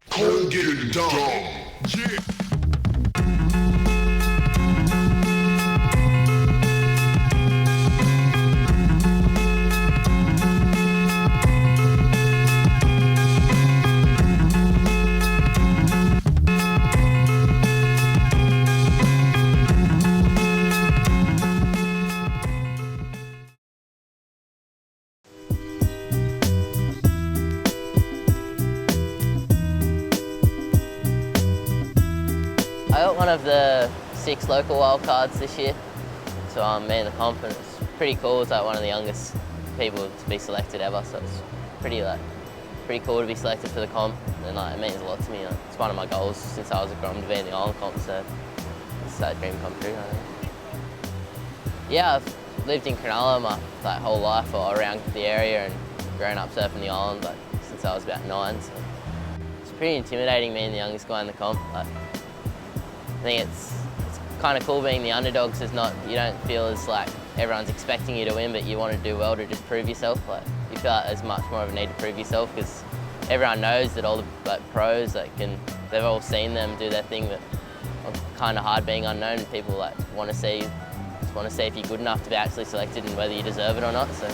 Come get it done. Yeah. I got one of the 6 local wildcards this year, so I'm in the comp, and it's pretty cool. It's like one of the youngest people to be selected ever, so it's pretty cool to be selected for the comp, and it means a lot to me. It's one of my goals since I was a grom to be in the island comp, so it's that dream come true. I think. Yeah, I've lived in Cronulla my whole life, or around the area, and grown up surfing the island since I was about 9. So it's pretty intimidating being the youngest guy in the comp. I think it's kind of cool being the underdog, so you don't feel as like everyone's expecting you to win, but you want to do well to just prove yourself. You feel like there's much more of a need to prove yourself because everyone knows that all the pros they've all seen them do their thing, but it's kind of hard being unknown, and people want to see if you're good enough to be actually selected and whether you deserve it or not. So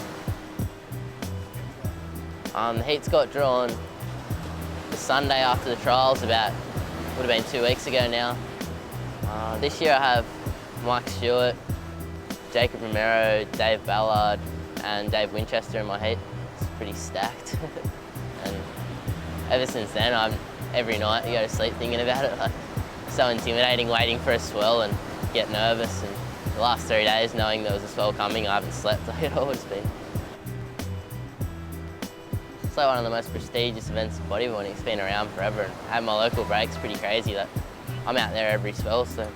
the heats got drawn the Sunday after the trials, would have been 2 weeks ago now. This year I have Mike Stewart, Jacob Romero, Dave Ballard and Dave Winchester in my heat. It's pretty stacked. And ever since then, every night you go to sleep thinking about it. It's so intimidating waiting for a swell and get nervous. And the last 3 days knowing there was a swell coming, I haven't slept at all. It's like one of the most prestigious events of bodyboarding. It's been around forever, and having my local break's pretty crazy. I'm out there every swell, so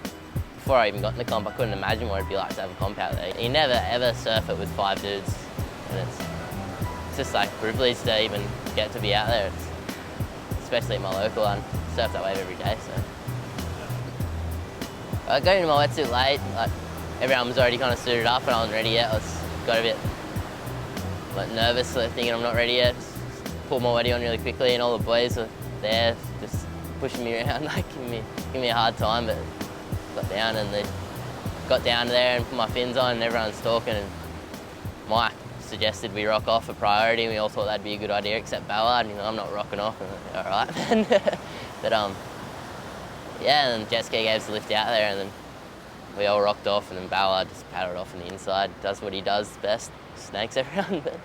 before I even got in the comp, I couldn't imagine what it'd be like to have a comp out there. You never ever surf it with 5 dudes, and it's just like a privilege to even get to be out there. Especially at my local, I surf that wave every day. So I got into my wetsuit late. Everyone was already kind of suited up, and I wasn't ready yet. I got a bit nervous, thinking I'm not ready yet. Just pulled my wetty on really quickly, and all the boys were there, just pushing me around, giving me a hard time, but got down, and they got down there and put my fins on, and everyone's talking, and Mike suggested we rock off a priority, and we all thought that'd be a good idea, except Ballard. I'm not rocking off, and all right then. But yeah, and jet ski gave us a lift out there, and then we all rocked off, and then Ballard just paddled off on the inside, does what he does best, snakes everyone. But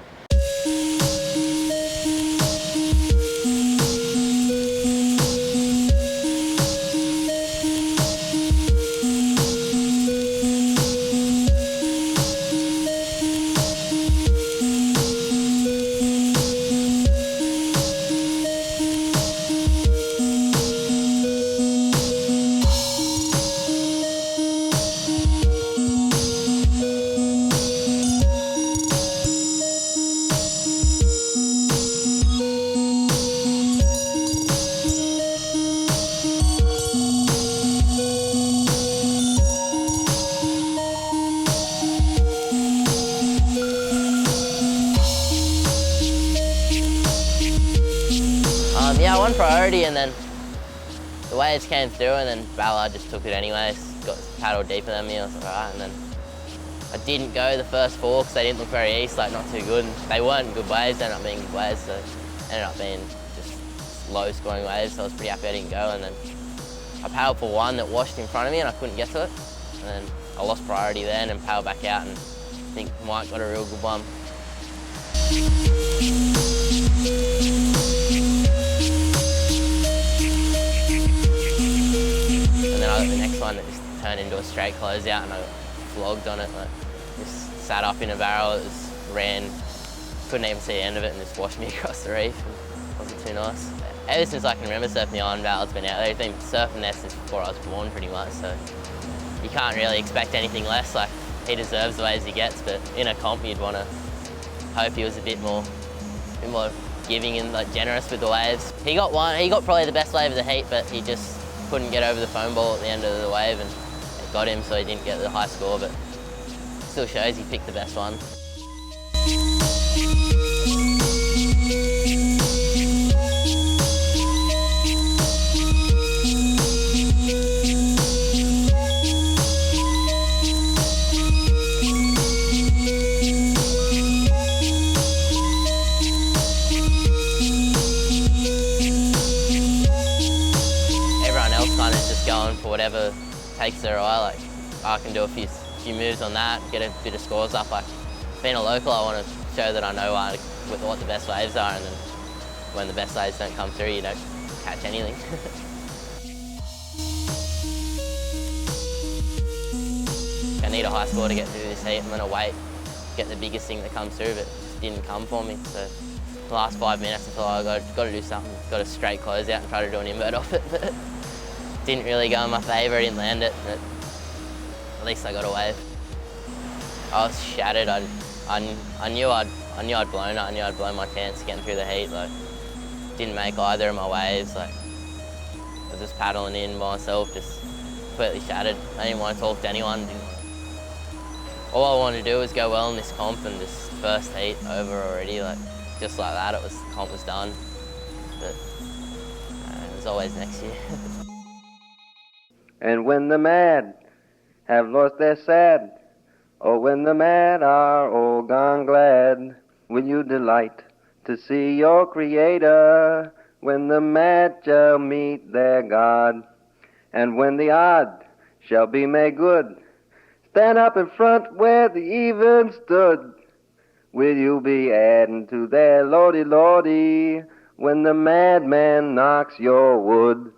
yeah, I won priority, and then the waves came through, and then Ballard just took it anyways, got paddled deeper than me. I was like, all right, and then I didn't go the first 4 because they didn't look very east, not too good. And they weren't good waves, they ended up being good waves, so it ended up being just low scoring waves, so I was pretty happy I didn't go. And then I paddled for one that washed in front of me, and I couldn't get to it. And then I lost priority then and paddled back out, and I think Mike got a real good one. And then I got the next one that just turned into a straight closeout, and I got flogged on it. Just sat up in a barrel, it just ran, couldn't even see the end of it, and just washed me across the reef. It wasn't too nice. Ever since I can remember surfing the island, Ballard's been out there. He's been surfing there since before I was born, pretty much, so you can't really expect anything less. He deserves the waves he gets, but in a comp you'd want to hope he was a bit more giving and generous with the waves. He got probably the best wave of the heat, but he just couldn't get over the foam ball at the end of the wave, and it got him, so he didn't get the high score, but still shows he picked the best one. for whatever takes their eye. Like I can do a few moves on that, get a bit of scores up. Like being a local, I want to show that I know what the best waves are, and then when the best waves don't come through, you don't catch anything. I need a high score to get through this heat. I'm going to wait, get the biggest thing that comes through, but it just didn't come for me. So the last 5 minutes I thought I got to do something, got a straight close out and try to do an invert off it, but didn't really go in my favour, I didn't land it, but at least I got a wave. I was shattered. I knew I'd blown it. I knew I'd blown my chance getting through the heat. Like, didn't make either of my waves. Like, I was just paddling in by myself, just completely shattered. I didn't want to talk to anyone. All I wanted to do was go well in this comp, and this first heat over already. Like, just like that, the comp was done. But there's always next year. And when the mad have lost their sad, or when the mad are all gone glad, will you delight to see your Creator, when the mad shall meet their God, and when the odd shall be made good, stand up in front where the even stood. Will you be adding to their lordy lordy, when the madman knocks your wood?